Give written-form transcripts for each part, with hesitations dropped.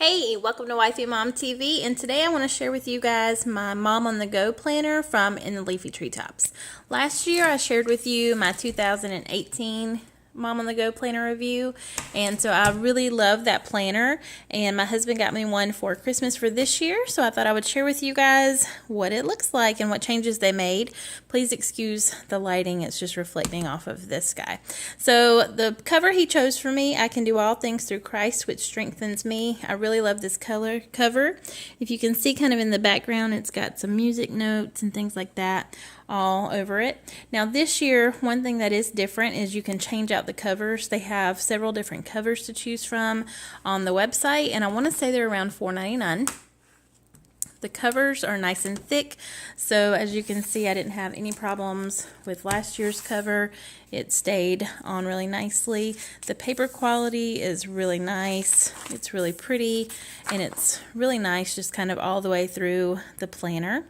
Hey, welcome to Wifey Mom TV, and today I want to share with you guys my Mom on the Go planner from In the Leafy Treetops. Last year I shared with you my 2018 Mom on the Go planner review, and so I really love that planner, and my husband got me one for Christmas for this year, so I thought I would share with you guys what it looks like and what changes they made. Please excuse the lighting, it's just reflecting off of this guy. So the cover he chose for me, I can do all things through Christ which strengthens me. I really love this cover. If you can see kind of in the background, it's got some music notes and things like that all over it. Now this year, one thing that is different is you can change out the covers. They have several different covers to choose from on the website, and I want to say they're around $4.99. The covers are nice and thick, so as you can see, I didn't have any problems with last year's cover. It stayed on really nicely. The paper quality is really nice. It's really pretty, and it's really nice just kind of all the way through the planner.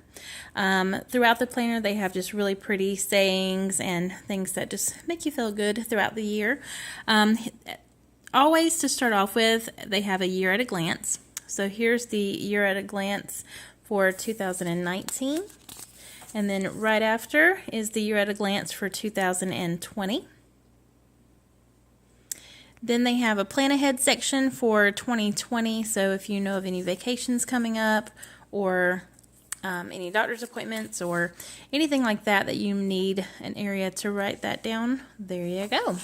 Throughout the planner, they have just really pretty sayings and things that just make you feel good throughout the year. Always to start off with, they have a year at a glance. So here's the year at a glance for 2019. And then right after is the year at a glance for 2020. Then they have a plan ahead section for 2020. So if you know of any vacations coming up or any doctor's appointments or anything like that that you need an area to write that down, there you go.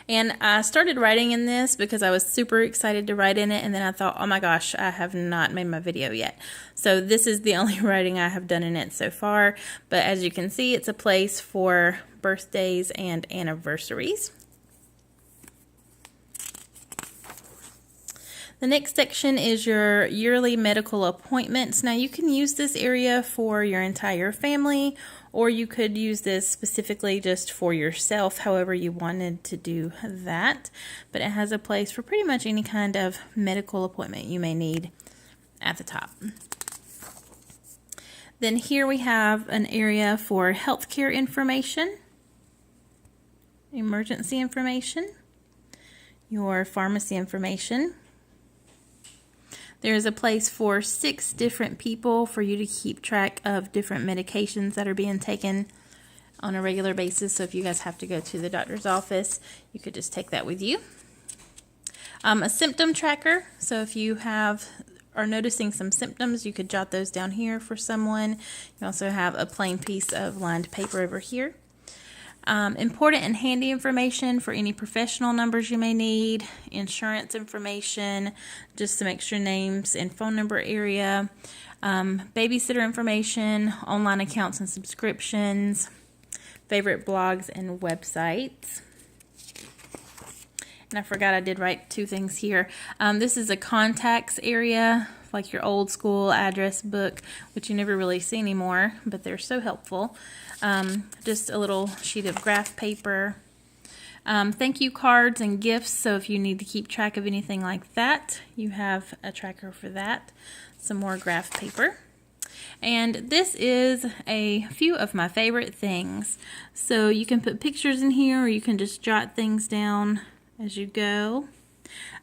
And I started writing in this because I was super excited to write in it, and then I thought, oh my gosh, I have not made my video yet. So this is the only writing I have done in it so far, but as you can see, it's a place for birthdays and anniversaries. The next section is your yearly medical appointments. Now you can use this area for your entire family, or you could use this specifically just for yourself, however you wanted to do that. But it has a place for pretty much any kind of medical appointment you may need at the top. Then here we have an area for healthcare information, emergency information, your pharmacy information. There's a place for 6 different people for you to keep track of different medications that are being taken on a regular basis. So if you guys have to go to the doctor's office, you could just take that with you. A symptom tracker. So if you are noticing some symptoms, you could jot those down here for someone. You also have a plain piece of lined paper over here. Important and handy information for any professional numbers you may need, insurance information, just some extra names and phone number area, babysitter information, online accounts and subscriptions, favorite blogs and websites. And I forgot I did write 2 things here. This is a contacts area, like your old school address book, which you never really see anymore, but they're so helpful. Just a little sheet of graph paper. Thank you cards and gifts, so if you need to keep track of anything like that, you have a tracker for that. Some more graph paper. And this is a few of my favorite things. So you can put pictures in here, or you can just jot things down as you go.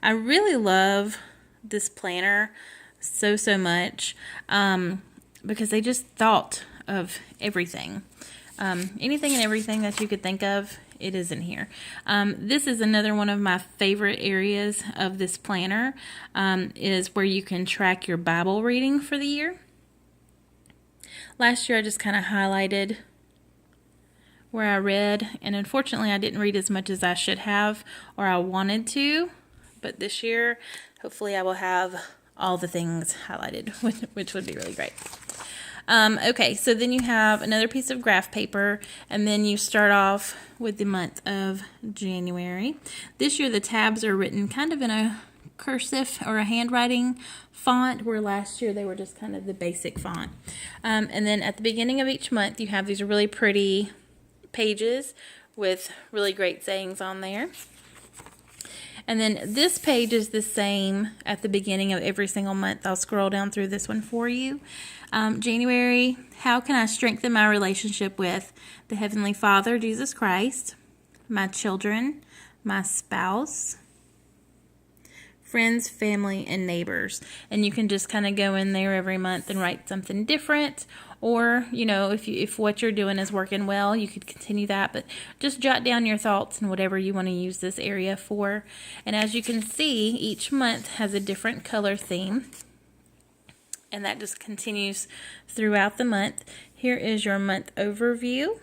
I really love this planner so much because they just thought of everything. Anything and everything that you could think of, it is in here. This is another one of my favorite areas of this planner, is where you can track your Bible reading for the year. Last year I just kind of highlighted where I read, and unfortunately I didn't read as much as I should have or I wanted to, but this year hopefully I will have all the things highlighted, which would be really great. Okay, so then you have another piece of graph paper, and then you start off with the month of January. This year the tabs are written kind of in a cursive or a handwriting font, where last year they were just kind of the basic font. And then at the beginning of each month you have these really pretty pages with really great sayings on there. And then this page is the same at the beginning of every single month. I'll scroll down through this one for you. January, how can I strengthen my relationship with the Heavenly Father, Jesus Christ, my children, my spouse, friends, family, and neighbors. And you can just kind of go in there every month and write something different. Or, you know, if what you're doing is working well, you could continue that. But just jot down your thoughts and whatever you want to use this area for. And as you can see, each month has a different color theme. And that just continues throughout the month. Here is your month overview.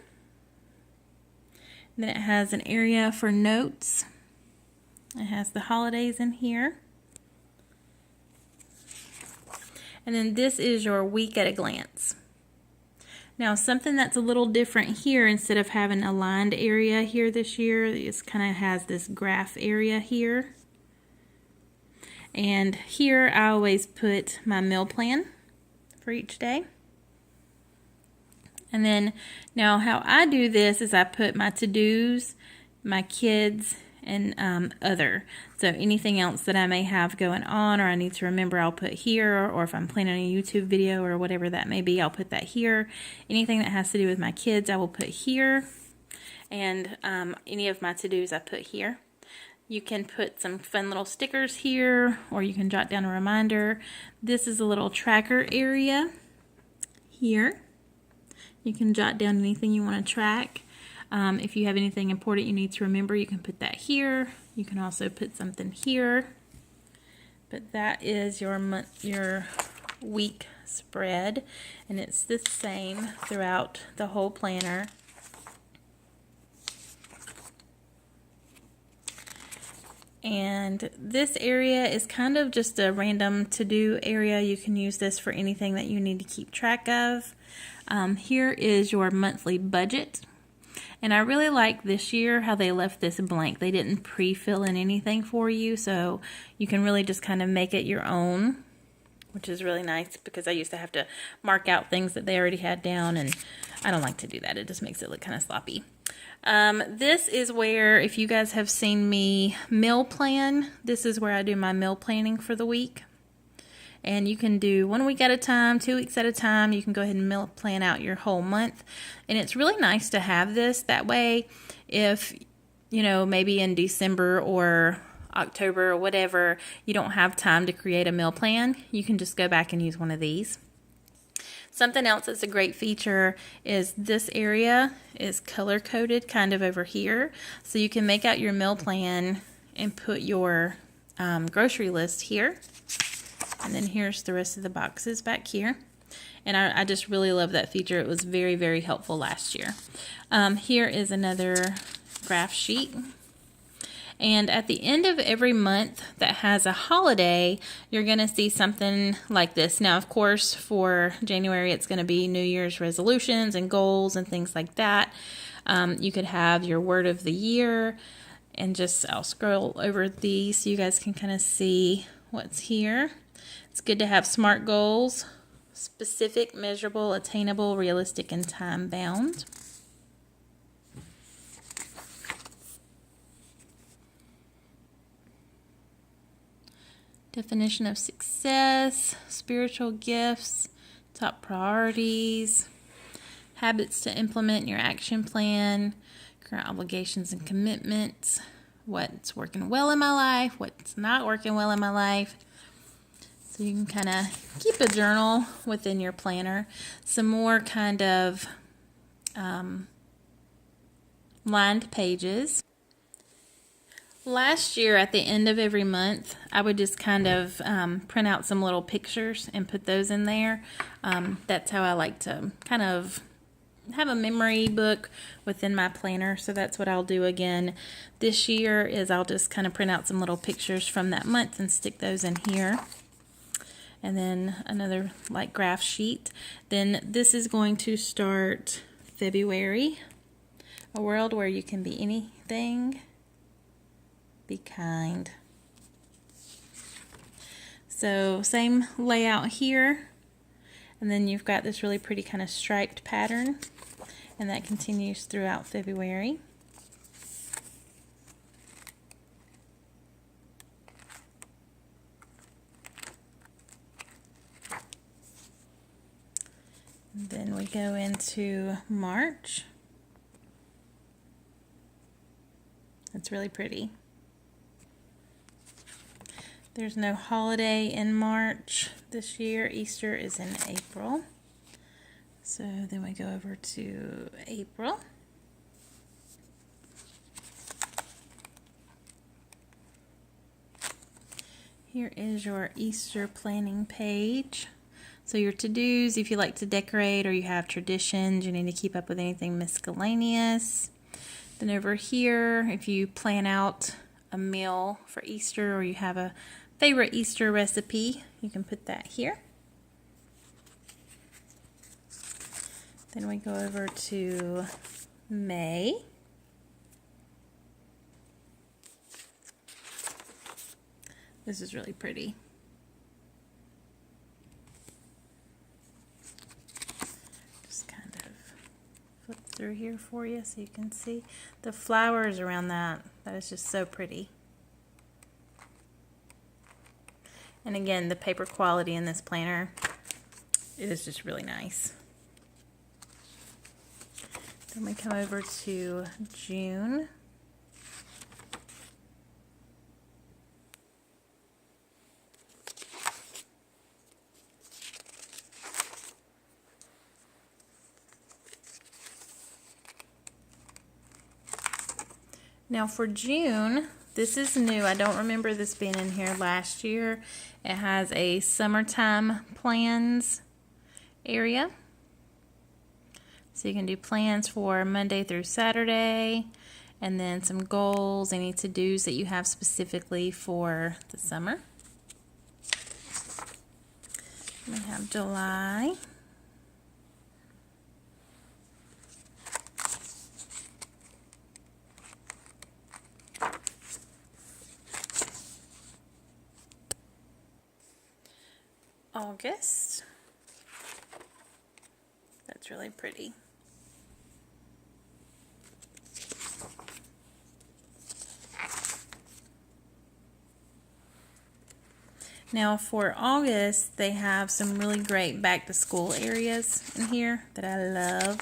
And then it has an area for notes. It has the holidays in here. And then this is your week at a glance. Now, something that's a little different here, instead of having a lined area here this year, it kind of has this graph area here. And here I always put my meal plan for each day. And then now how I do this is I put my to-dos, my kids, and other. So anything else that I may have going on or I need to remember, I'll put here, or if I'm planning a YouTube video or whatever that may be, I'll put that here. Anything that has to do with my kids, I will put here. And any of my to-dos I put here. You can put some fun little stickers here, or you can jot down a reminder. This is a little tracker area here. You can jot down anything you want to track. If you have anything important you need to remember, you can put that here. You can also put something here. But that is your week spread, and it's the same throughout the whole planner. And this area is kind of just a random to-do area. You can use this for anything that you need to keep track of. Here is your monthly budget. And I really like this year how they left this blank. They didn't pre-fill in anything for you, so you can really just kind of make it your own, which is really nice, because I used to have to mark out things that they already had down, and I don't like to do that. It just makes it look kind of sloppy. This is where, if you guys have seen me meal plan, this is where I do my meal planning for the week. And you can do 1 week at a time, 2 weeks at a time. You can go ahead and meal plan out your whole month. And it's really nice to have this. That way, if, you know, maybe in December or October or whatever, you don't have time to create a meal plan, you can just go back and use one of these. Something else that's a great feature is this area is color-coded kind of over here. So you can make out your meal plan and put your grocery list here. And then here's the rest of the boxes back here. And I just really love that feature. It was very, very helpful last year. Here is another graph sheet. And at the end of every month that has a holiday, you're going to see something like this. Now, of course, for January, it's going to be New Year's resolutions and goals and things like that. You could have your word of the year. And just, I'll scroll over these so you guys can kind of see what's here. It's good to have SMART goals: specific, measurable, attainable, realistic, and time-bound. Definition of success, spiritual gifts, top priorities, habits to implement in your action plan, current obligations and commitments, what's working well in my life, what's not working well in my life. So you can kind of keep a journal within your planner. Some more kind of lined pages. Last year, at the end of every month, I would just kind of print out some little pictures and put those in there. That's how I like to kind of have a memory book within my planner. So that's what I'll do again this year, is I'll just kind of print out some little pictures from that month and stick those in here. And then another like graph sheet. Then this is going to start February. A world where you can be anything. Be kind. So same layout here. And then you've got this really pretty kind of striped pattern. And that continues throughout February. Then we go into March. It's really pretty. There's no holiday in March this year. Easter is in April. So then we go over to April. Here is your Easter planning page. So your to-dos, if you like to decorate or you have traditions, you need to keep up with anything miscellaneous. Then over here, if you plan out a meal for Easter or you have a favorite Easter recipe, you can put that here. Then we go over to May. This is really pretty. Just kind of flip through here for you so you can see the flowers around that. That is just so pretty. And again, the paper quality in this planner, it is just really nice. Then we come over to June. Now for June, this is new. I don't remember this being in here last year. It has a summertime plans area. So you can do plans for Monday through Saturday, and then some goals, any to-dos that you have specifically for the summer. We have July. August. That's really pretty. Now for August, they have some really great back to school areas in here that I love.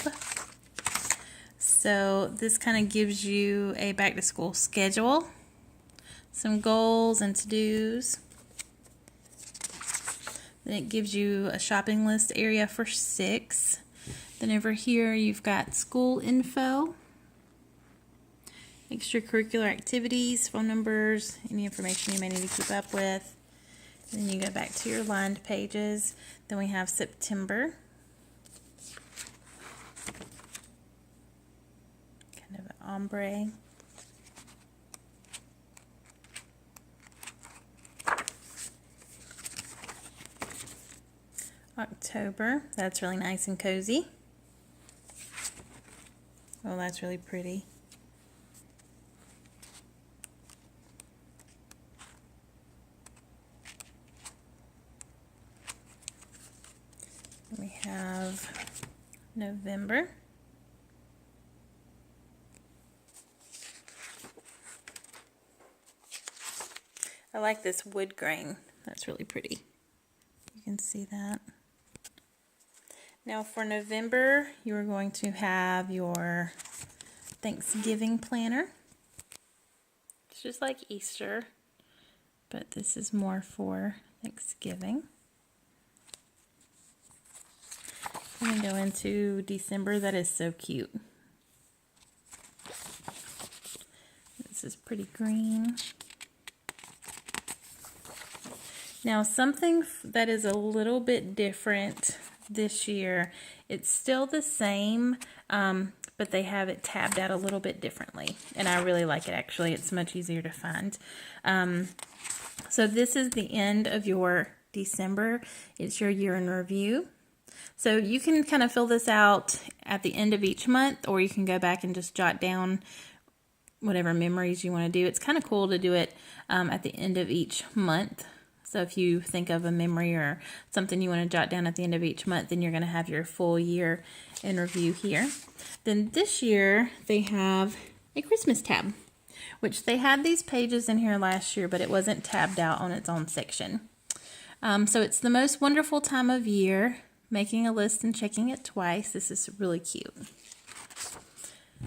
So this kind of gives you a back to school schedule, some goals and to-dos. Then it gives you a shopping list area for 6. Then over here you've got school info, extracurricular activities, phone numbers, any information you may need to keep up with. And then you go back to your lined pages. Then we have September. Kind of an ombre. October, that's really nice and cozy. Oh, that's really pretty. We have November. I like this wood grain. That's really pretty. You can see that. Now for November, you are going to have your Thanksgiving planner. It's just like Easter, but this is more for Thanksgiving. I'm going to go into December. That is so cute. This is pretty green. Now something that is a little bit different this year, it's still the same, but they have it tabbed out a little bit differently, and I really like it. Actually, it's much easier to find. So this is the end of your December. It's your year in review. So you can kind of fill this out at the end of each month, or you can go back and just jot down whatever memories you want to do. It's kind of cool to do it at the end of each month. So if you think of a memory or something you want to jot down at the end of each month, then you're going to have your full year in review here. Then this year they have a Christmas tab, which they had these pages in here last year, but it wasn't tabbed out on its own section. So it's the most wonderful time of year, making a list and checking it twice. This is really cute.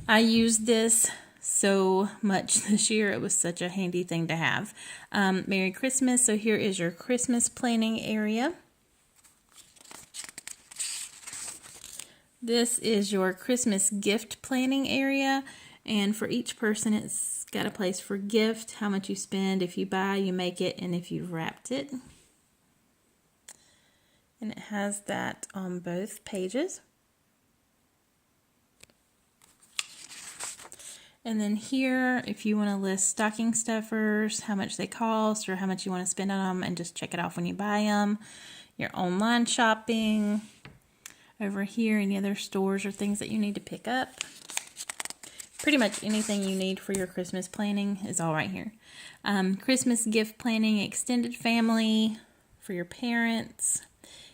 I use this so much this year. It was such a handy thing to have. Merry Christmas. So here is your Christmas planning area. This is your Christmas gift planning area. And for each person, it's got a place for gift, how much you spend, if you buy, you make it, and if you've wrapped it. And it has that on both pages. And then here, if you want to list stocking stuffers, how much they cost, or how much you want to spend on them, and just check it off when you buy them. Your online shopping. Over here, any other stores or things that you need to pick up. Pretty much anything you need for your Christmas planning is all right here. Christmas gift planning, extended family, for your parents,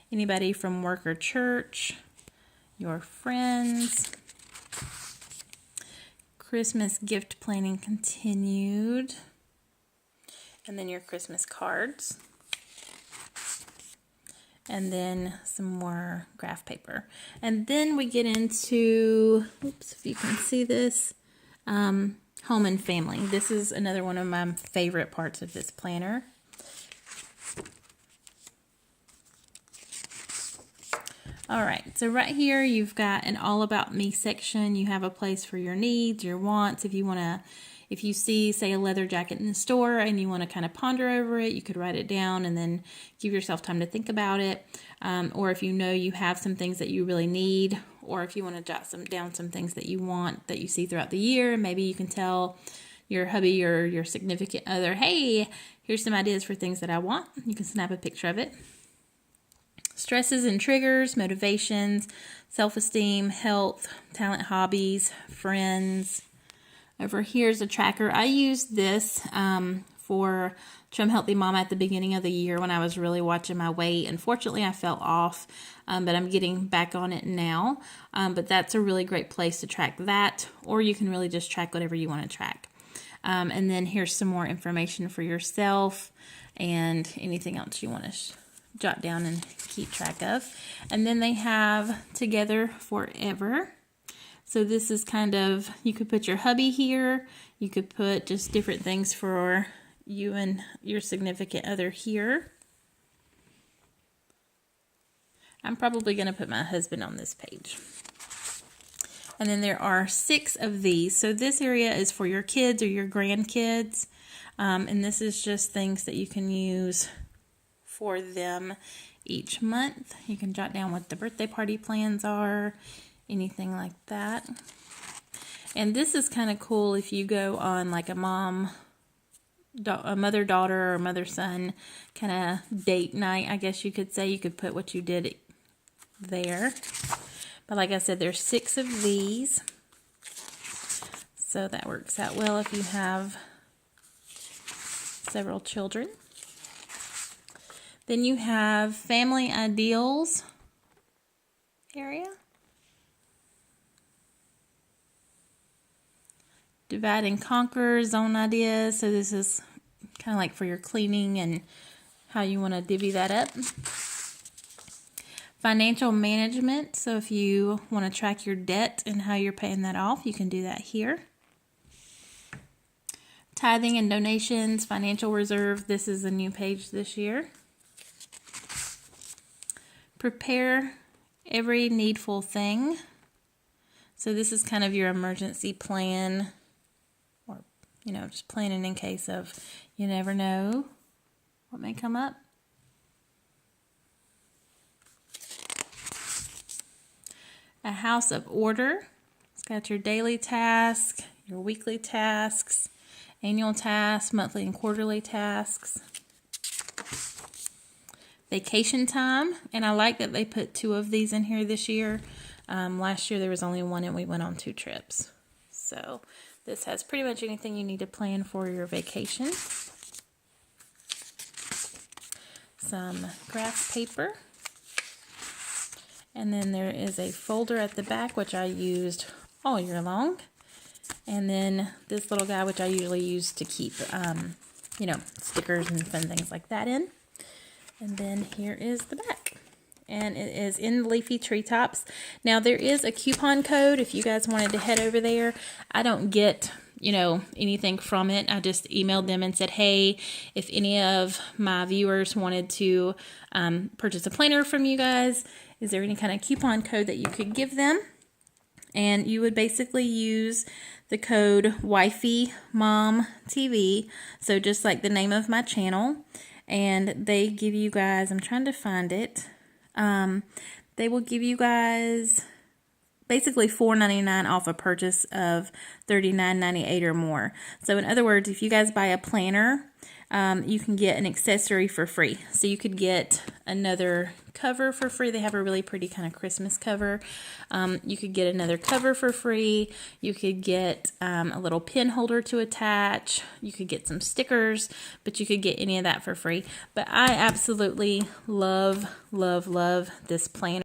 anybody from work or church, your friends. Christmas gift planning continued. And then your Christmas cards. And then some more graph paper. And then we get into, oops, if you can see this, home and family. This is another one of my favorite parts of this planner. All right, so right here you've got an all about me section. You have a place for your needs, your wants. If you see, say, a leather jacket in the store and you want to kind of ponder over it, you could write it down and then give yourself time to think about it. Or if you know you have some things that you really need, or if you want to jot down some things that you want that you see throughout the year, maybe you can tell your hubby or your significant other, hey, here's some ideas for things that I want. You can snap a picture of it. Stresses and triggers, motivations, self-esteem, health, talent, hobbies, friends. Over here's a tracker. I used this for Trim Healthy Mom at the beginning of the year when I was really watching my weight. Unfortunately, I fell off, but I'm getting back on it now. But that's a really great place to track that, or you can really just track whatever you want to track. And then here's some more information for yourself and anything else you want to jot down and keep track of. And then they have Together Forever. So this is kind of, you could put your hubby here. You could put just different things for you and your significant other here. I'm probably going to put my husband on this page. And then there are 6 of these. So this area is for your kids or your grandkids. And this is just things that you can use for them each month. You can jot down what the birthday party plans are, anything like that. And this is kind of cool if you go on like a mother-daughter or mother-son kind of date night, I guess you could say. You could put what you did there. But like I said, there's 6 of these. So that works out well if you have several children. Then you have Family Ideals area. Divide and Conquer, Zone Ideas. So this is kind of like for your cleaning and how you want to divvy that up. Financial Management. So if you want to track your debt and how you're paying that off, you can do that here. Tithing and Donations, Financial Reserve. This is a new page this year. Prepare Every Needful Thing. So this is kind of your emergency plan, or, just planning in case of you never know what may come up. A House of Order. It's got your daily task, your weekly tasks, annual tasks, monthly and quarterly tasks. Vacation time, and I like that they put 2 of these in here this year. Last year there was only 1 and we went on 2 trips. So this has pretty much anything you need to plan for your vacation. Some graph paper. And then there is a folder at the back, which I used all year long. And then this little guy, which I usually use to keep, stickers and fun things like that in. And then here is the back. And it is in Leafy Treetops. Now there is a coupon code if you guys wanted to head over there. I don't get you know, anything from it. I just emailed them and said, hey, if any of my viewers wanted to purchase a planner from you guys, is there any kind of coupon code that you could give them? And you would basically use the code WifeyMomTV, so just like the name of my channel, and they give you guys, I'm trying to find it, they will give you guys basically $4.99 off a purchase of $39.98 or more. So in other words, if you guys buy a planner, you can get an accessory for free. So you could get another cover for free. They have a really pretty kind of Christmas cover. You could get another cover for free. You could get a little pin holder to attach. You could get some stickers, but you could get any of that for free. But I absolutely love, love, love this planner.